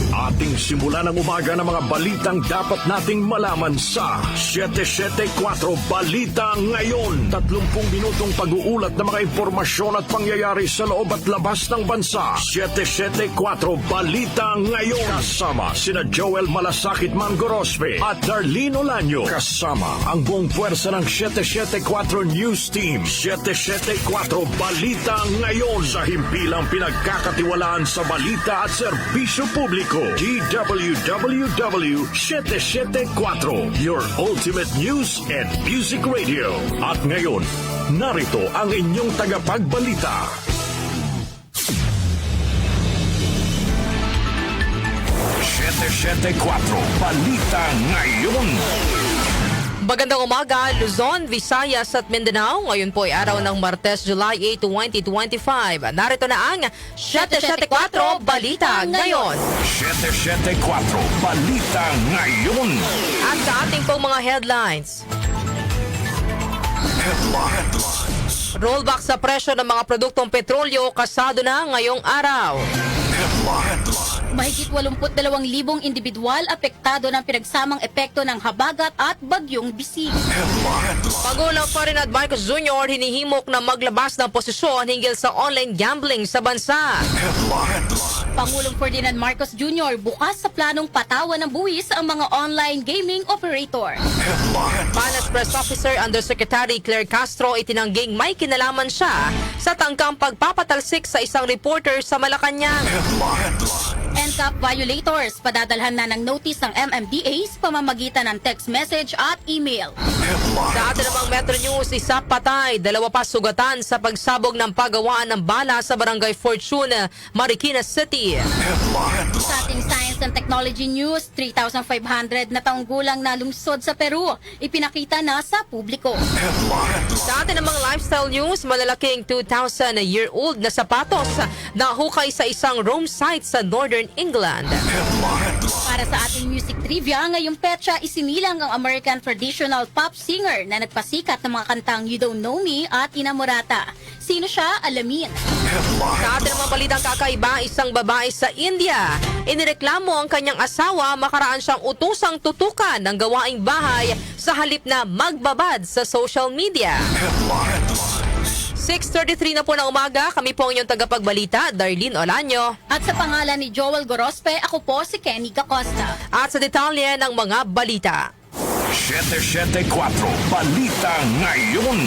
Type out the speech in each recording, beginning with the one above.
Ating simulan ng umaga ng mga balitang dapat nating malaman sa 774 Balita Ngayon. 30 minutong pag-uulat ng mga impormasyon at pangyayari sa loob at labas ng bansa. 774 Balita Ngayon. Kasama sina Joel Malasakit Mangorospe at Darlene Olanyo. Kasama ang buong puwersa ng 774 News Team. 774 Balita Ngayon. Sa himpilang pinagkakatiwalaan sa balita at serbisyo publiko. DWWW 774, your ultimate news and music radio. At ngayon, narito ang inyong tagapagbalita. Quatro Balita Ngayon. Magandang umaga, Luzon, Visayas at Mindanao. Ngayon po ay araw ng Martes, July 8, 2025. Narito na ang 774 Balita Ngayon. 774 Balita Ngayon. At sa ating pong mga headlines. Rollback sa presyo ng mga produktong petrolyo kasado na ngayong araw. Mahigit 82,000 individual apektado ng pinagsamang epekto ng habagat at bagyong Bisig. Pangulong Ferdinand Marcos Jr. hinihimok na maglabas ng posisyon hinggil sa online gambling sa bansa. Pangulong Ferdinand Marcos Jr. bukas sa planong patawan ng buwis ang mga online gaming operator. Finance Press Officer Undersecretary Claire Castro itinangging may kinalaman siya sa tangkang pagpapatalsik sa isang reporter sa Malacanang. NCAP violators padadalhan na ng notice ng MMDA sa pamamagitan ng text message at email. Sa atin namang Metro News, isa patay, 2 pa sugatan sa pagsabog ng paggawaan ng bala sa Barangay Fortune, Marikina City. Sa ating Science and Technology News, 3,500 na taong gulang na lungsod sa Peru, ipinakita na sa publiko. Sa atin namang Lifestyle News, malalaking 2,000-year-old na sapatos na hukay sa isang Rome site sa Northern England. Para sa ating music trivia, ngayong petsa isinilang ang American traditional pop singer na nagpasikat ng mga kantang You Don't Know Me at Inamorata. Sino siya? Alamin. Sa atin namang balitang kakaiba, isang babae sa India. Inireklamo ang kanyang asawa makaraan siyang utusang tutukan ng gawaing bahay sa halip na magbabad sa social media. 6:33 na po ng umaga, kami po ang inyong tagapagbalita, Darlene Olanyo. At sa pangalan ni Joel Gorospe, ako po si Kenny Gacosta. At sa detalye ng mga balita. 774 Balita Ngayon.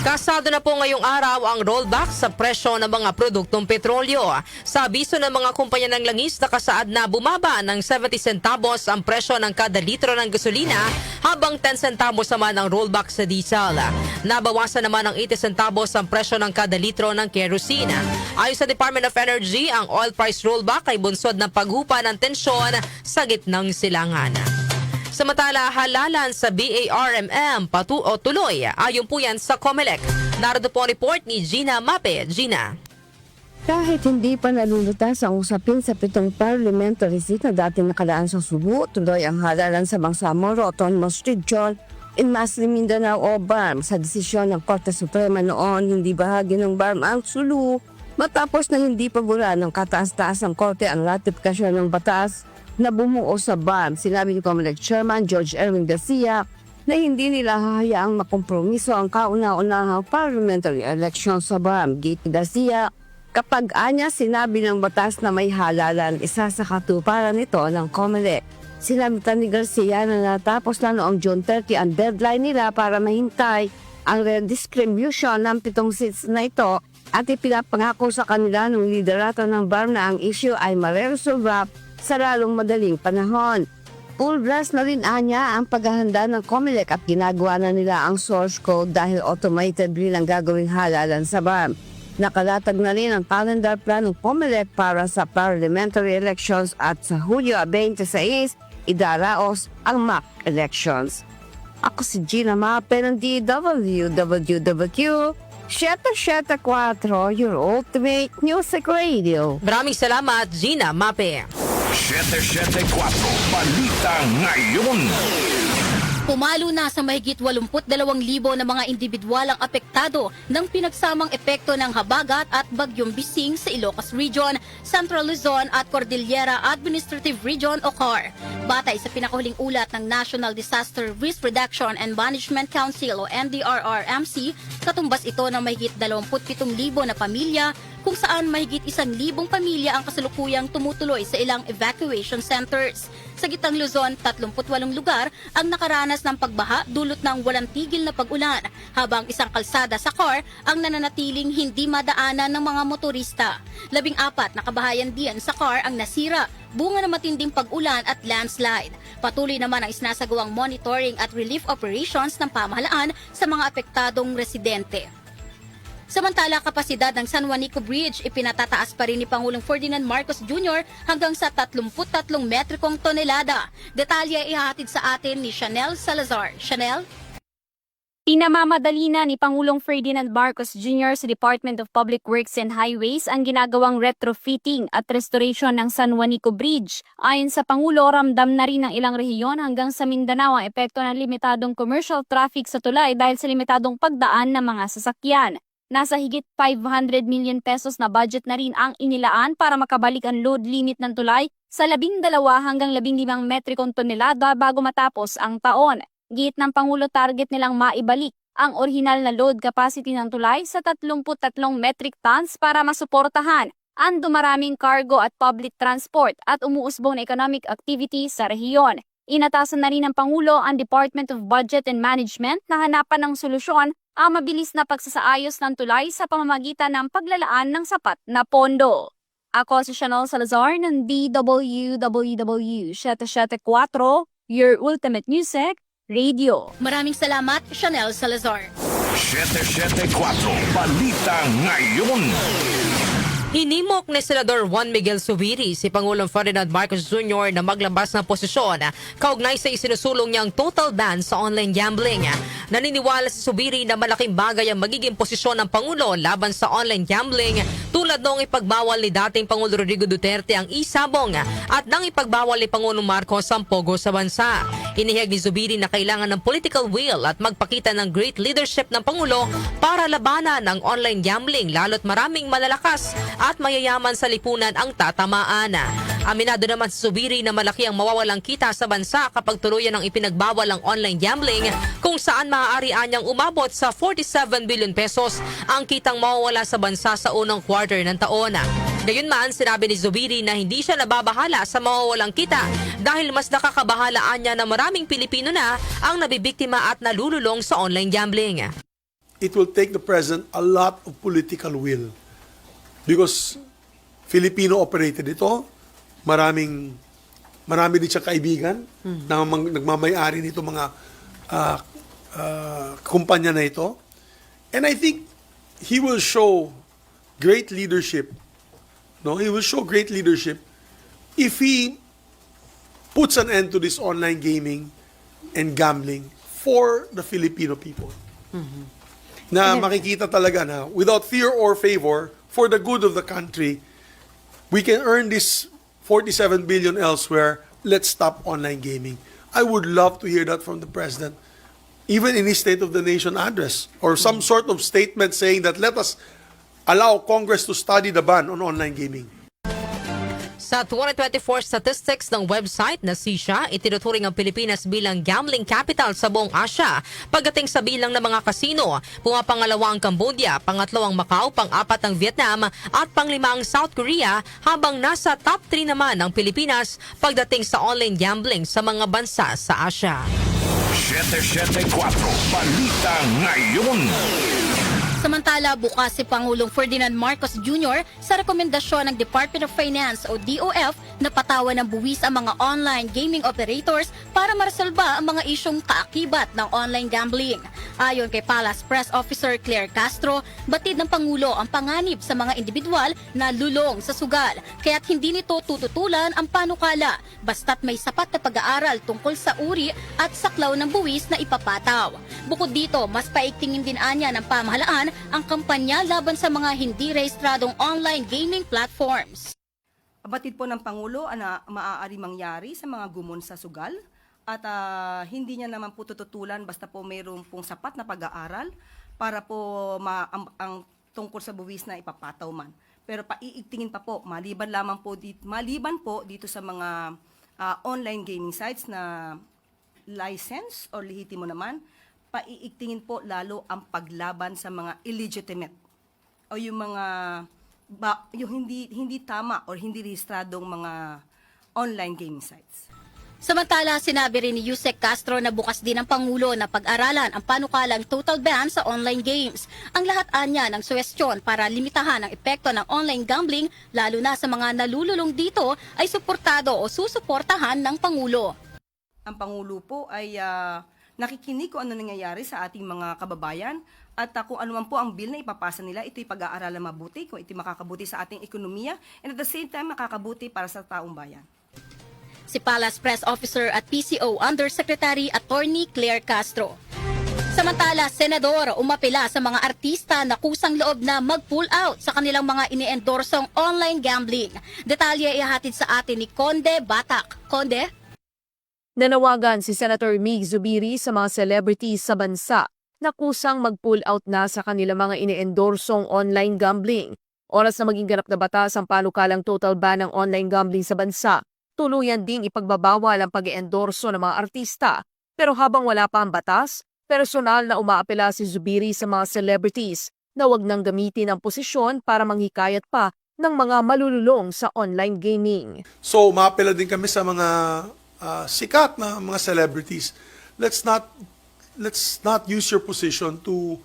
Kasado na po ngayong araw ang rollback sa presyo ng mga produktong petrolyo. Sa abiso ng mga kumpanya ng langis, nakasaad na bumaba ng 70 centavos ang presyo ng kada litro ng gasolina habang 10 centavos naman ang rollback sa diesel. Nabawasan naman ng 80 centavos ang presyo ng kada litro ng kerosene. Ayon sa Department of Energy, ang oil price rollback ay bunsod ng paghupa ng tensyon sa gitnang silangan. Samantala, halalan sa BARMM tuloy. Ayon po yan sa COMELEC. Narito po ang report ni Gina Mape. Gina. Kahit hindi pa nalulutas ang usapin sa 7 parliamentary seat na dating nakalaan sa Subo, tuloy ang halalan sa Bangsamoro, Autonomous Region, in Masli, Mindanao o BARM. Sa desisyon ng Korte Suprema noon, hindi bahagi ng BARM ang sulu matapos na hindi pabura ng kataas-taas ng Korte ang ratifikasyon ng batas na bumuo sa BARM. Sinabi ni COMELEC Chairman George Erwin Garcia na hindi nila hahayaang makompromiso ang kauna-unahang parliamentary election sa BARM. Gate Garcia, kapag anya sinabi ng batas na may halalan, isa sa katuparan nito ng COMELEC. Sinabi ni Garcia na natapos na noong June 30 ang deadline nila para mahintay ang redistribution ng 7 seats na ito at ipinapangako sa kanila ng liderato ng BARM na ang issue ay mareresolve sa lalong madaling panahon. Full blast na rin anya ang paghahanda ng COMELEC at ginagawa na nila ang source code dahil automated rin ang gagawing halalan sa BARM. Nakalatag na rin ang calendar plan ng COMELEC para sa parliamentary elections at sa Hulyo 26, idaraos ang mock elections. Ako si Gina Mape ng DWWW 774, your ultimate music radio. Maraming salamat, Gina Mape. 774 Balita Ngayon. Pumalo na sa mahigit 82,000 na mga individual ang apektado ng pinagsamang epekto ng habagat at bagyong Bising sa Ilocos Region, Central Luzon at Cordillera Administrative Region o CAR. Batay sa pinakuhuling ulat ng National Disaster Risk Reduction and Management Council o NDRRMC, katumbas ito ng mahigit 27,000 na pamilya kung saan mahigit 1,000 pamilya ang kasalukuyang tumutuloy sa ilang evacuation centers. Sa Gitang Luzon, 38 lugar ang nakaranas ng pagbaha dulot ng walang tigil na pag-ulan, habang isang kalsada sa CAR ang nananatiling hindi madaanan ng mga motorista. 14 na kabahayan din sa CAR ang nasira, bunga ng matinding pag-ulan at landslide. Patuloy naman ang isinasagawang monitoring at relief operations ng pamahalaan sa mga apektadong residente. Samantala, kapasidad ng San Juanico Bridge ipinatataas pa rin ni Pangulong Ferdinand Marcos Jr. hanggang sa 33 metrikong tonelada. Detalye ihahatid sa atin ni Chanel Salazar. Chanel? Pinamamadali na ni Pangulong Ferdinand Marcos Jr. sa Department of Public Works and Highways ang ginagawang retrofitting at restoration ng San Juanico Bridge. Ayon sa Pangulo, ramdam na rin ng ilang rehiyon hanggang sa Mindanao ang epekto ng limitadong commercial traffic sa tulay dahil sa limitadong pagdaan ng mga sasakyan. Nasa higit 500 million pesos na budget na rin ang inilaan para makabalik ang load limit ng tulay sa 12 hanggang 15 metrikong tonelada bago matapos ang taon. Git ng Pangulo, target nilang maibalik ang orihinal na load capacity ng tulay sa 33 metric tons para masuportahan ang dumaraming cargo at public transport at umuusbong na economic activity sa rehiyon. Inatasan na rin ng Pangulo ang Department of Budget and Management na hanapan ng solusyon ang mabilis na pagsasaayos ng tulay sa pamamagitan ng paglalaan ng sapat na pondo. Ako si Chanel Salazar ng DWWW 774, your ultimate music radio. Maraming salamat, Chanel Salazar. 774 Balita Ngayon. Hinimok ni Senador Juan Miguel Zubiri si Pangulong Ferdinand Marcos Jr. na maglabas ng posisyon kaugnay sa isinusulong niyang total ban sa online gambling. Naniniwala si Zubiri na malaking bagay ang magiging posisyon ng Pangulo laban sa online gambling tulad noong ipagbawal ni dating Pangulo Rodrigo Duterte ang isabong at nang ipagbawal ni Pangulong Marcos ang pogo sa bansa. Inihayag ni Zubiri na kailangan ng political will at magpakita ng great leadership ng Pangulo para labanan ang online gambling lalo't maraming malalakas at mayayaman sa lipunan ang tatamaan. Aminado naman si Zubiri na malaki ang mawawalang kita sa bansa kapag tuluyan ang ipinagbawal ang online gambling kung saan maaari anyang umabot sa 47 billion pesos ang kitang mawawala sa bansa sa unang quarter ng taon. Gayunman, sinabi ni Zubiri na hindi siya nababahala sa mawawalang kita dahil mas nakakabahalaan niya na maraming Pilipino na ang nabibiktima at nalululong sa online gambling. It will take the President a lot of political will because Filipino operated ito. Marami din siya kaibigan na nagmamayari nito mga kumpanya na ito. And I think he will show great leadership. No, he will show great leadership if he puts an end to this online gaming and gambling for the Filipino people. Na makikita talaga na without fear or favor, for the good of the country, we can earn this 47 billion elsewhere. Let's stop online gaming. I would love to hear that from the President, even in his State of the Nation address, or some sort of statement saying that let us allow Congress to study the ban on online gaming. Sa 2024 statistics ng website na SISA, itinuturing ang Pilipinas bilang gambling capital sa buong Asia. Pagdating sa bilang ng mga kasino, pumapangalawa ang Cambodia, pangatlo ang Macau, pang-apat ang Vietnam, at panglima ang South Korea, habang nasa top 3 naman ang Pilipinas pagdating sa online gambling sa mga bansa sa Asia. 774 Balita Ngayon. Samantala, bukas si Pangulong Ferdinand Marcos Jr. sa rekomendasyon ng Department of Finance o DOF na patawan ng buwis ang mga online gaming operators para maresolba ang mga isyong kaakibat ng online gambling. Ayon kay Palace Press Officer Claire Castro, batid ng Pangulo ang panganib sa mga individual na lulong sa sugal, kaya't hindi nito tututulan ang panukala basta't may sapat na pag-aaral tungkol sa uri at saklaw ng buwis na ipapataw. Bukod dito, mas paigtingin din anya ng pamahalaan ang kampanya laban sa mga hindi rehistradong online gaming platforms. Batid po ng Pangulo na maaari mangyari sa mga gumon sa sugal at hindi niya naman po tututulan basta po mayroon pong sapat na pag-aaral para po ang tungkol sa buwis na ipapataw man. Pero paiigtingin pa po, maliban po dito sa mga online gaming sites na license or lehitimo naman, paiigtingin po lalo ang paglaban sa mga illegitimate o yung mga yung hindi tama or hindi rehistradong mga online gaming sites. Samantala, sinabi rin ni Yusek Castro na bukas din ng Pangulo na pag-aralan ang panukalang total ban sa online games. Ang lahat anya ng suwestyon para limitahan ang epekto ng online gambling, lalo na sa mga nalululong dito, ay suportado o susuportahan ng Pangulo. Ang Pangulo po ay nakikinig kung ano nangyayari sa ating mga kababayan at kung ano man po ang bill na ipapasa nila, ito'y pag-aaralan mabuti, kung ito'y makakabuti sa ating ekonomiya and at the same time makakabuti para sa taong bayan. Si Palace Press Officer at PCO Undersecretary Attorney Claire Castro. Samantala, Senador umapela sa mga artista na kusang loob na mag-pull out sa kanilang mga ine-endorsong online gambling. Detalye ihahatid sa atin ni Conde Batak. Conde? Nanawagan si Senator Mig Zubiri sa mga celebrities sa bansa na kusang mag-pull out na sa kanilang mga ine-endorsong online gambling. Oras na maging ganap na batas ang panukalang total ban ng online gambling sa bansa, tuluyan ding ipagbabawal ang pag-eendorso ng mga artista. Pero habang wala pa ang batas, personal na umaapela si Zubiri sa mga celebrities na wag nang gamitin ang posisyon para manghikayat pa ng mga malululong sa online gaming. So, maapela din kami sa mga sikat na mga celebrities. Let's not use your position to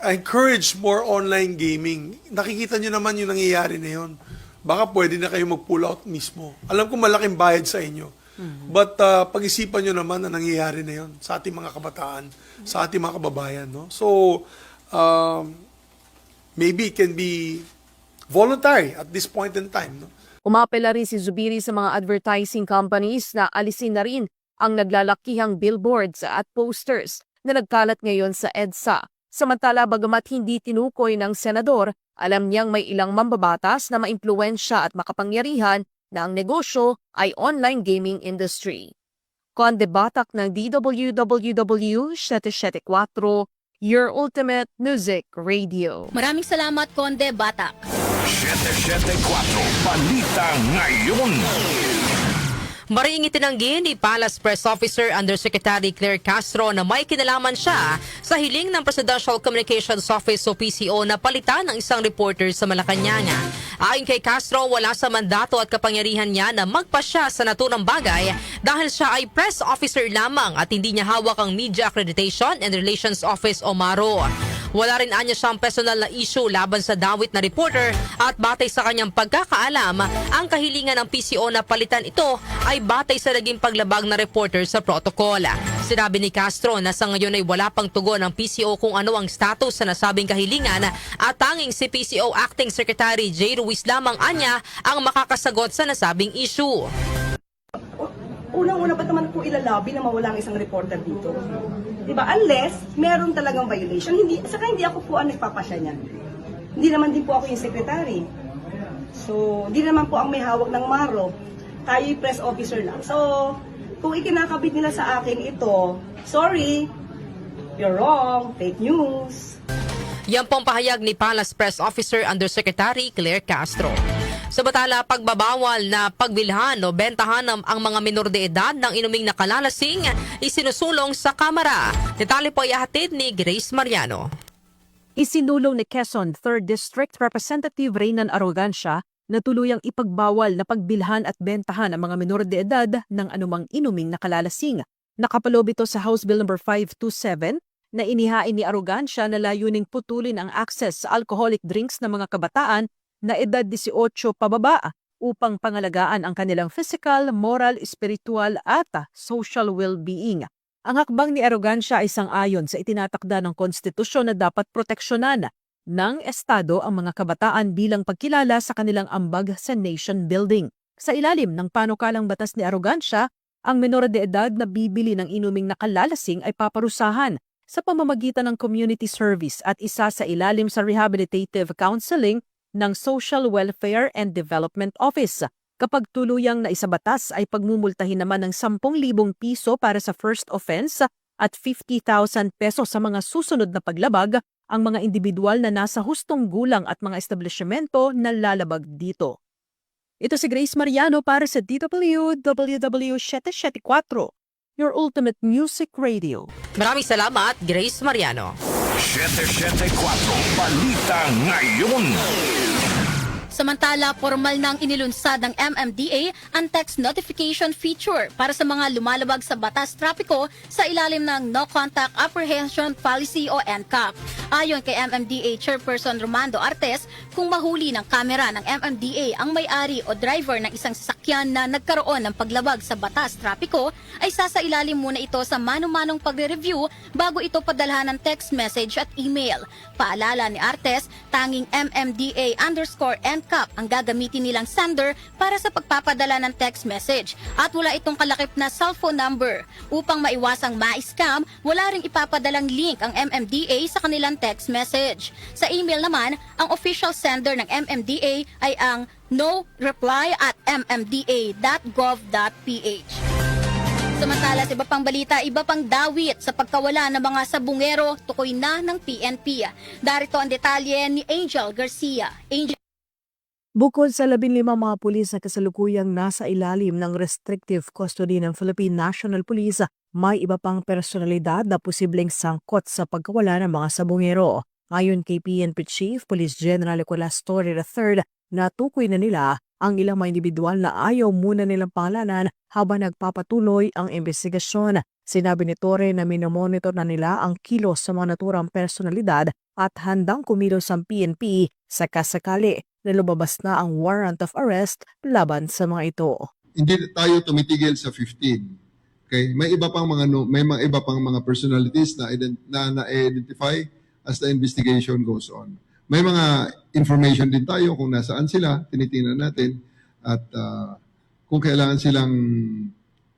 encourage more online gaming. Nakikita nyo naman yung nangyayari na yun. Baka pwede na kayo mag-pull out mismo. Alam ko malaking bayad sa inyo. But pag-isipan nyo naman na nangyayari na yun sa ating mga kabataan, sa ating mga kababayan. No? So, maybe it can be voluntary at this point in time. No? Umapela rin si Zubiri sa mga advertising companies na alisin na rin ang naglalakihang billboards at posters na nagkalat ngayon sa EDSA. Samantala, bagamat hindi tinukoy ng senador, alam niyang may ilang mambabatas na maimpluwensya at makapangyarihan na ang negosyo ay online gaming industry. Conde Batak ng DWWW 774, Your Ultimate Music Radio. Maraming salamat, Conde Batak. 774 Balita Ngayon. Maring itinanggi ni Palace Press Officer Undersecretary Claire Castro na may kinalaman siya sa hiling ng Presidential Communications Office o PCO na palitan ng isang reporter sa Malacanang. Ayon kay Castro, wala sa mandato at kapangyarihan niya na magpasya sa naturang bagay dahil siya ay press officer lamang at hindi niya hawak ang Media Accreditation and Relations Office o MARO. Wala rin anya siyang personal na issue laban sa dawit na reporter at batay sa kanyang pagkakaalam, ang kahilingan ng PCO na palitan ito ay batay sa naging paglabag na reporter sa protocol. Sinabi ni Castro na sa ngayon ay wala pang tugon ng PCO kung ano ang status sa nasabing kahilingan at tanging si PCO Acting Secretary J. Ruiz lamang anya ang makakasagot sa nasabing issue. Unang-una, ba't naman po ilalabi na mawala ang isang reporter dito? Diba? Unless meron talagang violation. Saka hindi ako po ang nagpapasya niyan. Hindi naman din po ako yung secretary. So, hindi naman po ang may hawak ng MARO. Tayo'y press officer lang. So, kung ikinakabit nila sa akin ito, sorry, you're wrong, fake news. Yan pong pahayag ni Palace Press Officer Undersecretary Claire Castro. Samantala, pagbabawal na pagbilhan o bentahan ang mga minor de edad ng inuming nakalalasing isinusulong sa Kamara. Detalye po ihahatid ni Grace Mariano. Isinulong ni Quezon 3rd District Representative Reynan Arrogancia na tuluyang ipagbawal na pagbilhan at bentahan ang mga minor de edad ng anumang inuming nakalalasing. Nakapaloob ito sa House Bill No. 527 na inihain ni Arrogancia na layuning putulin ang access sa alcoholic drinks ng mga kabataan na edad 18 pababa upang pangalagaan ang kanilang physical, moral, spiritual at social well-being. Ang hakbang ni Arrogancia ay sang-ayon sa itinatakda ng konstitusyon na dapat proteksyonan ng Estado ang mga kabataan bilang pagkilala sa kanilang ambag sa nation building. Sa ilalim ng panukalang batas ni Arrogancia, ang menor de edad na bibili ng inuming nakalalasing ay paparusahan sa pamamagitan ng community service at isa sa ilalim sa rehabilitative counseling ng Social Welfare and Development Office. Kapag tuluyang naisabatas ay pagmumultahin naman ng 10,000 piso para sa first offense at 50,000 pesos sa mga susunod na paglabag ang mga individual na nasa hustong gulang at mga establishmento na lalabag dito. Ito si Grace Mariano para sa DWW 774, your ultimate music radio. Maraming salamat, Grace Mariano. 774 Balita Ngayon. Samantala, formal nang inilunsad ng MMDA ang text notification feature para sa mga lumalabag sa batas trapiko sa ilalim ng No Contact Apprehension Policy o NCAP. Ayon kay MMDA Chairperson Romando Artes, kung mahuli ng kamera ng MMDA ang may-ari o driver ng isang sasakyan na nagkaroon ng paglabag sa batas trapiko, ay sasailalim muna ito sa mano-manong pagre-review bago ito padalhan ng text message at email. Paalala ni Artes, tanging MMDA_NCAP ang gagamitin nilang sender para sa pagpapadala ng text message at wala itong kalakip na cellphone number. Upang maiwasang ma-scam, wala ring ipapadalang link ang MMDA sa kanilang text message. Sa email naman, ang official sender ng MMDA ay ang no-reply@mmda.gov.ph. Samantala sa iba pang balita, iba pang dawit sa pagkawala ng mga sabungero, tukoy na ng PNP. Darito ang detalye ni Angel Garcia. Angel. Bukod sa 15 mga pulis na kasalukuyang nasa ilalim ng restrictive custody ng Philippine National Police, may iba pang personalidad na posibleng sangkot sa pagkawala ng mga sabungero. Ayon kay PNP Chief Police General Nicolas Torre III, natukoy na nila ang ilang mga individual na ayaw muna nilang pangalanan habang nagpapatuloy ang investigasyon. Sinabi ni Torre na minomonitor na nila ang kilos sa mga naturang personalidad at handang kumilos ang PNP sa kasakali na lumabas na ang warrant of arrest laban sa mga ito. Hindi tayo tumitigil sa 15. Okay, may iba pang mga personalities na na-identify as the investigation goes on. May mga information din tayo kung nasaan sila, tinitingnan natin at kung kailangan silang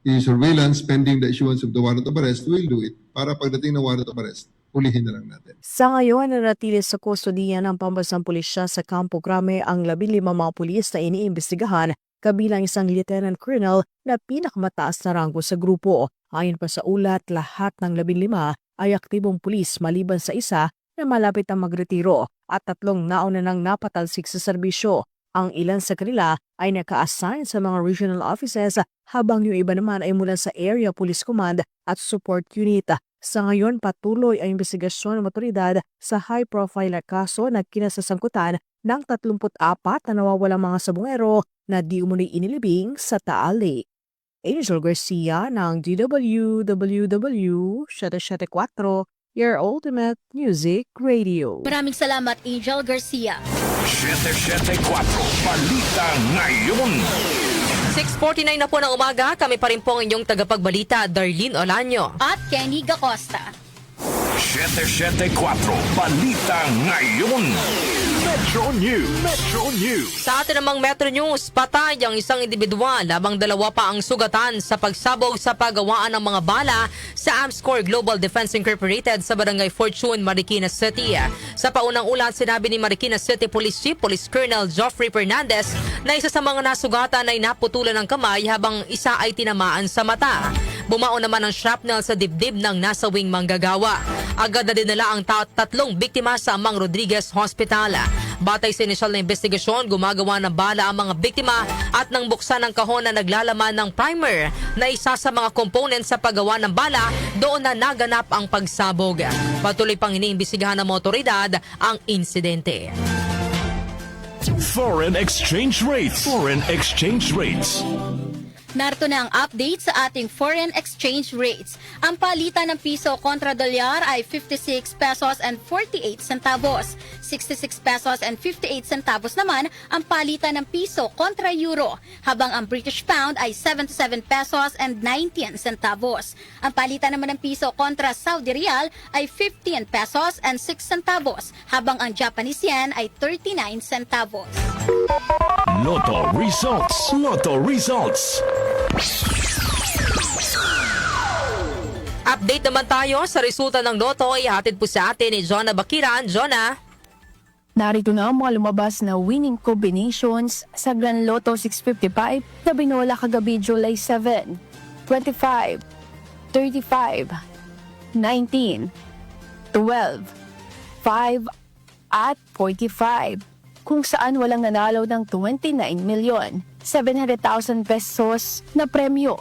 i-surveillance pending the issuance of the warrant of arrest, we'll do it para pagdating ng warrant of arrest, ulihin na lang natin. Sa ngayon, nanatili sa kustodiya ng pambansang pulisya sa Campo Grame ang 15 mga pulis na iniimbestigahan, kabilang isang lieutenant colonel na pinakamataas na ranggo sa grupo. Ayon pa sa ulat, lahat ng 15 ay aktibong pulis maliban sa isa na malapit ang magretiro at 3 nauna nang napatalsik sa serbisyo. Ang ilan sa kanila ay naka-assign sa mga regional offices habang yung iba naman ay mula sa Area Police Command at Support Unit. Sa ngayon, patuloy ang investigasyon ng otoridad sa high-profile na kaso na kinasasangkutan ng 34 na nawawalang mga sabungero na di umunoy inilibing sa Taali. Angel Garcia ng DWWW 774, your ultimate music radio. Maraming salamat, Angel Garcia. 774 Balita Ngayon. 6:49 na po ng umaga, kami pa rin po ang inyong tagapagbalita, Darlene Olanyo. At Kenny Gacosta. 774 Balita Ngayon. Metro News. Metro News. Sa atin namang Metro News, patay ang isang individual habang 2 pa ang sugatan sa pagsabog sa paggawaan ng mga bala sa Amscor Global Defense Incorporated sa Barangay Fortune, Marikina City. Sa paunang ulat, sinabi ni Marikina City Police Chief Police Colonel Geoffrey Fernandez na isa sa mga nasugatan ay naputulan ng kamay habang isa ay tinamaan sa mata. Bumaon naman ang shrapnel sa dibdib ng nasawing manggagawa. Agad na dinala ang 3 biktima sa Amang Rodriguez Hospital. Batay sa inisyal na investigasyon, gumagawa ng bala ang mga biktima at nang buksan ng kahon na naglalaman ng primer na isa sa mga components sa paggawa ng bala, doon na naganap ang pagsabog. Patuloy pang iniimbestigahan ng otoridad ang insidente. Foreign exchange rates. Foreign exchange rates. Narito na ang update sa ating foreign exchange rates. Ang palitan ng piso kontra dolyar ay 56 pesos and 48 centavos. 66 pesos and 58 centavos naman ang palitan ng piso kontra euro, habang ang British pound ay 77 pesos and 19 centavos. Ang palitan naman ng piso kontra Saudi Riyal ay 15 pesos and 6 centavos, habang ang Japanese yen ay 39 centavos. Lotto results. Lotto results. Update naman tayo sa resulta ng Lotto, ihatid po sa atin ni Jonah Bakiran. Jonah? Narito na ang mga lumabas na winning combinations sa Grand Lotto 655 na binola kagabi July 7, 25, 35, 19, 12, 5, at 45, kung saan walang nanalo ng 29,700,000 pesos na premyo.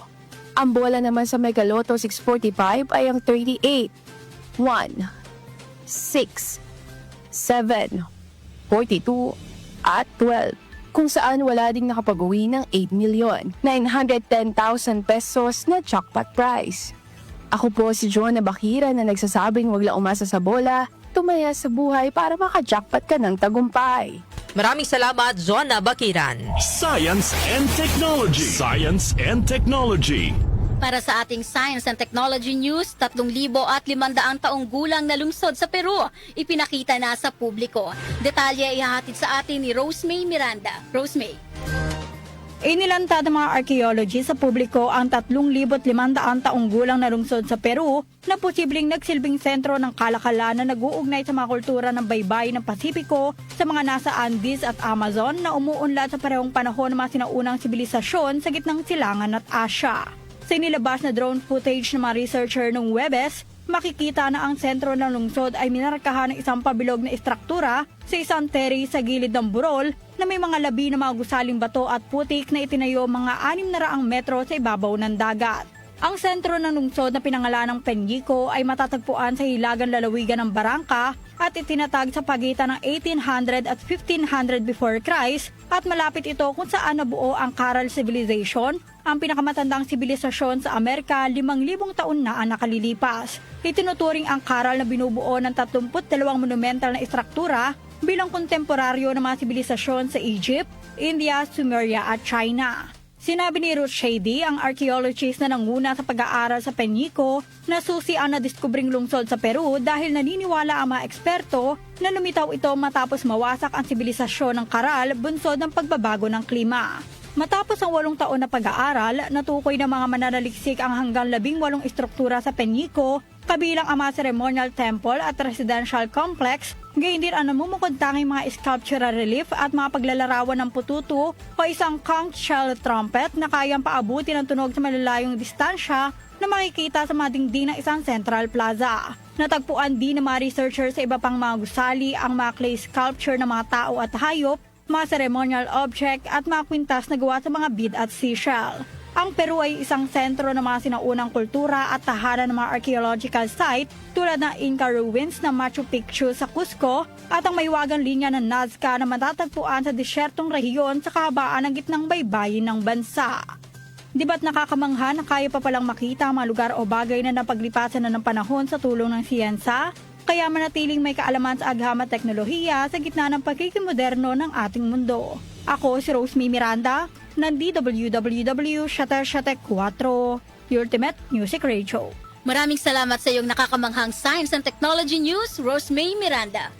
Ang bola naman sa Mega Lotto 645 ay ang 38, 1, 6, 7, 42, at 12, kung saan wala ding nakapag-uwi ng 8,910,000 pesos na jackpot prize. Ako po si John na Bakira na nagsasabing wag lang umasa sa bola, tumaya sa buhay para maka-jackpot ka ng tagumpay. Maraming salamat, John Bakiran. Science and Technology. Science and Technology. Para sa ating Science and Technology News, 3,500 taong gulang na lungsod sa Peru, ipinakita na sa publiko. Detalye ihahatid sa atin ni Rosemay Miranda. Rosemay. Inilantad ng mga archaeology sa publiko ang 3,500 taong gulang na lungsod sa Peru na posibleng nagsilbing sentro ng kalakalan na nag-uugnay sa mga kultura ng baybay ng Pasipiko sa mga nasa Andes at Amazon na umuunlad sa parehong panahon ng mga sinaunang sibilisasyon sa gitnang silangan at Asya. Sa inilabas na drone footage ng mga researcher ng Webes, makikita na ang sentro ng lungsod ay minarkahan ng isang pabilog na istruktura sa isang terrace sa gilid ng burol na may mga labi na mga gusaling bato at putik na itinayo mga 600 metro sa ibabaw ng dagat. Ang sentro ng lungsod na pinangalan ng Peñico ay matatagpuan sa hilagang lalawigan ng Barangka at itinatag sa pagitan ng 1800 at 1500 before Christ at malapit ito kung saan nabuo ang Caral Civilization, ang pinakamatandang sibilisasyon sa Amerika 5,000 taon na ang nakalilipas. Itinuturing ang Caral na binubuo ng 32 monumental na istruktura bilang kontemporaryo ng mga sibilisasyon sa Egypt, India, Sumeria at China. Sinabi ni Ruth Shady, ang archaeologist na nanguna sa pag-aaral sa Peñico, na susi ang nadiskubring lungsod sa Peru dahil naniniwala ang mga eksperto na lumitaw ito matapos mawasak ang sibilisasyon ng Caral bunsod ng pagbabago ng klima. Matapos ang 8 taon na pag-aaral, natukoy ng mga mananaliksik ang hanggang 18 istruktura sa Peñico, kabilang ang mga ceremonial temple at residential complex, gayon din ang namumukod-tanging mga sculptural relief at mga paglalarawan ng pututu o isang conch shell trumpet na kayang paabuti ng tunog sa malalayong distansya na makikita sa mga dingding ng isang central plaza. Natagpuan din ng mga researchers sa iba pang mga gusali ang mga clay sculpture ng mga tao at hayop, mga ceremonial object at mga kwintas na gawa sa mga bead at seashell. Ang Peru ay isang sentro ng mga sinaunang kultura at tahanan ng mga archaeological site tulad ng Inca ruins ng Machu Picchu sa Cusco at ang maywagang linya ng Nazca na matatagpuan sa disyertong rehiyon sa kahabaan ng gitnang baybayin ng bansa. Di ba't nakakamangha na kaya pa palang makita ang mga lugar o bagay na napaglipasan na ng panahon sa tulong ng siyensa? Kaya manatiling may kaalaman sa agham at teknolohiya sa gitna ng pagiging moderno ng ating mundo. Ako si Rosemay Miranda, ng DWWW Shutter 4, The Ultimate Music Radio. Maraming salamat sa iyong nakakamanghang Science and Technology News, Rosemay Miranda.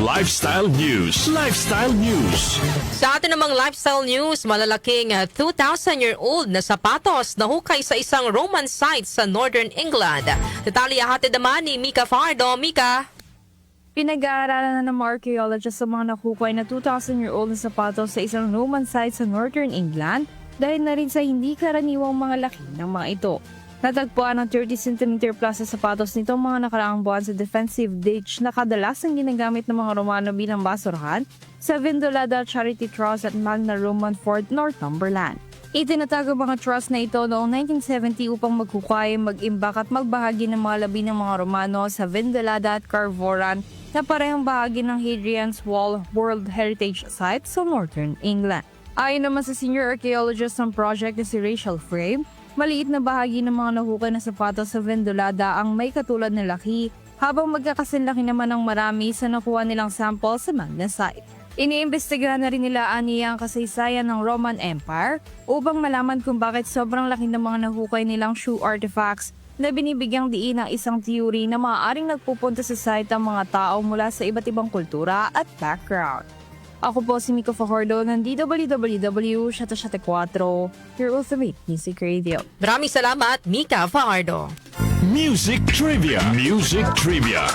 Lifestyle News. Lifestyle News. Sa atin namang lifestyle news, malalaking 2,000-year-old na sapatos na hukay sa isang Roman site sa Northern England. Detalye hatid naman ni Mika Fardo. Mika. Pinag-aaralan na ng mga archaeologists sa mga nakukuha na 2,000-year-old na sapatos sa isang Roman site sa Northern England dahil na rin sa hindi karaniwang mga laki ng mga ito. Natagpuan ang 30 cm plus sa sapatos nitong mga nakaraang buwan sa defensive ditch na kadalasang ginagamit ng mga Romano bilang basurahan sa Vindolada Charity Trust at Magna Roman Fort, Northumberland. Itinatag ang mga trust na ito noong 1970 upang magkukay, mag-imbak at magbahagi ng mga labi ng mga Romano sa Vindolada at Carvoran na parehong bahagi ng Hadrian's Wall World Heritage Site sa Northern England. Ayon naman sa senior archaeologist ng project na si Rachel Frame, maliit na bahagi ng mga nahukay na sapatos sa Vindolada ang may katulad na laki, habang magkakasinlaki naman ng marami sa nakuha nilang sample sa Magna site. Iniimbestigahan na rin nila ang kasaysayan ng Roman Empire upang malaman kung bakit sobrang laki ng mga nahukay nilang shoe artifacts na binibigyang diin ng isang theory na maaaring nagpupunta sa site ang mga tao mula sa iba't ibang kultura at background. Ako po si Miko Fajardo ng DWWW Shutter 4, your ultimate music radio. Maraming salamat, Mika Fajardo. Music Trivia. Music Trivia.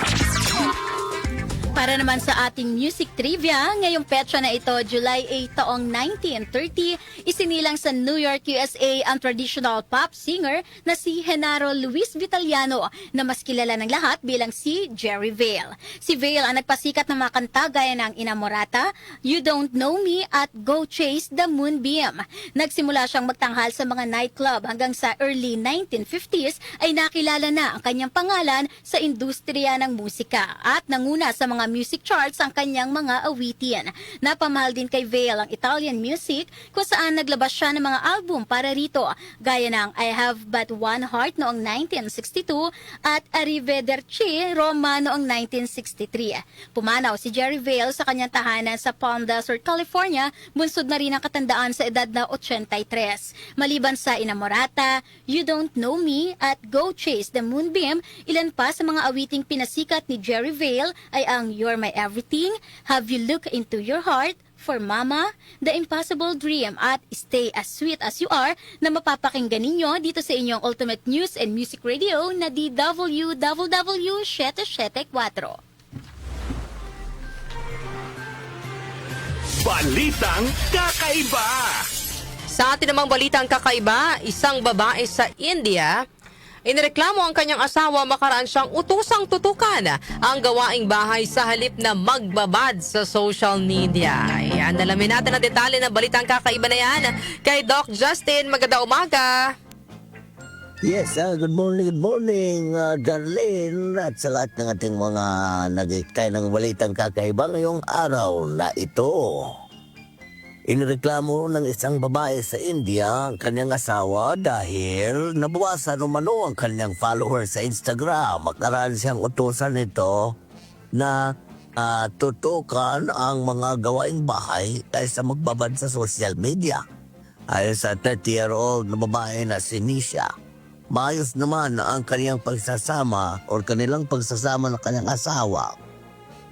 Para naman sa ating music trivia, ngayong petsa na ito, July 8 taong 1930, isinilang sa New York, USA ang traditional pop singer na si Genaro Luis Vitaliano na mas kilala ng lahat bilang si Jerry Vale. Si Vale ang nagpasikat ng mga kanta gaya ng Inamorata, You Don't Know Me at Go Chase the Moonbeam. Nagsimula siyang magtanghal sa mga nightclub hanggang sa early 1950s ay nakilala na ang kanyang pangalan sa industriya ng musika at nanguna sa mga music charts ang kanyang mga awitin. Napamahal din kay Vale ang Italian music kung saan naglabas siya ng mga album para rito gaya ng I Have But One Heart noong 1962 at Arrivederci Roma noong 1963. Pumanaw si Jerry Vale sa kanyang tahanan sa Palm Desert, California, bunsod na rin ang katandaan sa edad na 83. Maliban sa Inamorata, You Don't Know Me at Go Chase the Moonbeam, ilan pa sa mga awiting pinasikat ni Jerry Vale ay ang You're My Everything, Have You Look Into Your Heart, For Mama, The Impossible Dream at Stay As Sweet As You Are na mapapakinggan ninyo dito sa inyong Ultimate News and Music Radio na DWWW 774. Balitang Kakaiba. Sa atin namang balitang kakaiba, isang babae sa India, inireklamo ang kanyang asawa makaraan siyang utusang tutukan ang gawaing bahay sa halip na magbabad sa social media. Ayan, alamin natin ang detalye ng balitang kakaiba na yan kay Doc Justin. Magandang umaga. Yes, good morning, Darlene, at sa lahat ng ating mga nagkikay ng balitang kakaiba ngayong araw na ito. Inireklamo ng isang babae sa India ang kanyang asawa dahil nabawasan umano ang kanyang followers sa Instagram. Makaraan siyang utusan nito na tutukan ang mga gawaing bahay kaysa magbabad sa social media. Ayon sa 30-year-old na babae na si Nisha, maayos naman ang kanilang pagsasama o kanilang pagsasama ng kanyang asawa.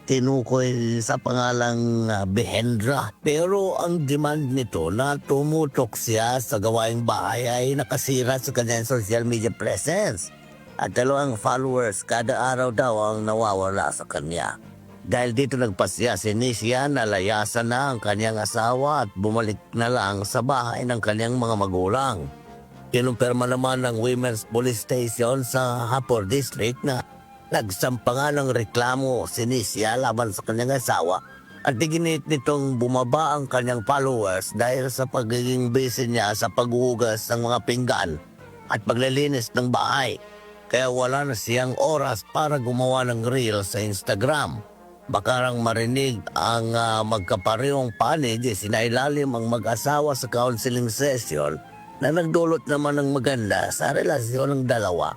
Tinukoy sa pangalang Behendra. Pero ang demand nito na tumutok siya sa gawaing bahay ay nakasira sa kanyang social media presence. At 2 followers kada araw daw ang nawawala sa kanya. Dahil dito nagpasya si Nisha na layasan na ang kanyang asawa at bumalik na lang sa bahay ng kanyang mga magulang. Kinumpirma naman ng Women's Police Station sa Hapur District na nagsampa nga ng reklamo si Nisha laban sa kanyang asawa at iginit nitong bumaba ang kanyang followers dahil sa pagiging busy niya sa paghuhugas ng mga pinggan at paglilinis ng bahay. Kaya wala na siyang oras para gumawa ng reel sa Instagram. Bakarang marinig ang magkaparehong panig, sinailalim ang mag-asawa sa counseling session na nagdulot naman ng maganda sa relasyon ng dalawa.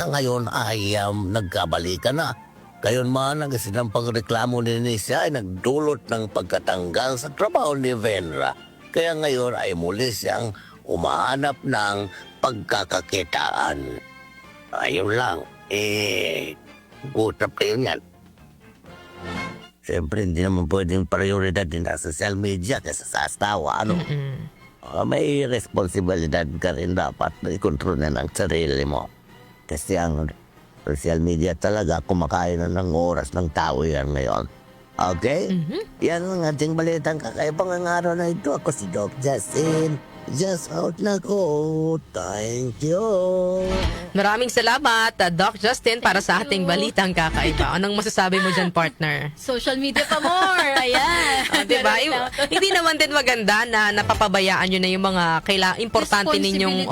Ngayon ay nagkabalikan na. Gayon man ang sinampang reklamo ni Nisha ay nagdulot ng pagkatanggal sa trabaho ni Venra. Kaya ngayon ay muli siyang umahanap ng pagkakakitaan. Ayun lang, utap kayo yan. Siyempre hindi naman pwedeng prioridad din sa social media kaysa sa asawa. May responsibilidad ka rin dapat na ikontrol na ng sarili mo. Kasi ang social media talaga kumakain na ng oras ng tao yan ngayon. Okay? Yan ang ating balitang kakaibang ang araw na ito. Ako si Doc Justin. Just out na ko. Thank you. Maraming salamat, Doc Justin, para sa ating balitang kakaiba. Anong masasabi mo dyan, partner? Social media pa more. Ayan. Diba? Hindi naman din maganda na napapabayaan nyo na yung mga importante ninyong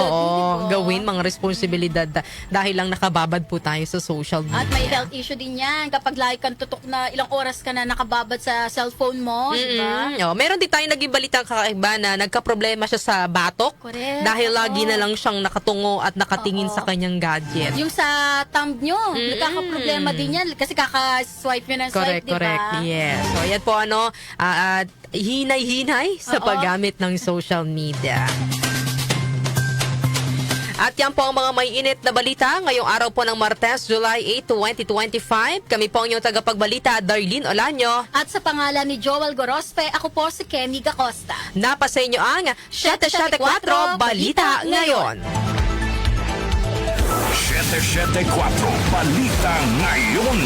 gawin, mga responsibilidad dahil lang nakababad po tayo sa social media. At may health issue din yan kapag lagi kang tutok na ilang oras ka na nakababad sa cellphone mo, diba? Meron din tayong naging balitang kakaiba na nagka-problema siya sa batok. Correct. Dahil lagi na lang siyang nakatungo at nakatingin sa kanyang gadget. Yung sa thumb nyo, nagkakaproblema din yan kasi kaka-swipe nyo ng swipe, diba? Correct. Yes. So, yan po hinay-hinay sa paggamit ng social media. At yan po ang mga may init na balita ngayong araw po ng Martes, July 8, 2025. Kami po ang inyong tagapagbalita, Darlene Olanyo. At sa pangalan ni Joel Gorospe, ako po si Kenny Gacosta. Napasa inyo ang 774 Balita Ngayon. 774 Balita Ngayon.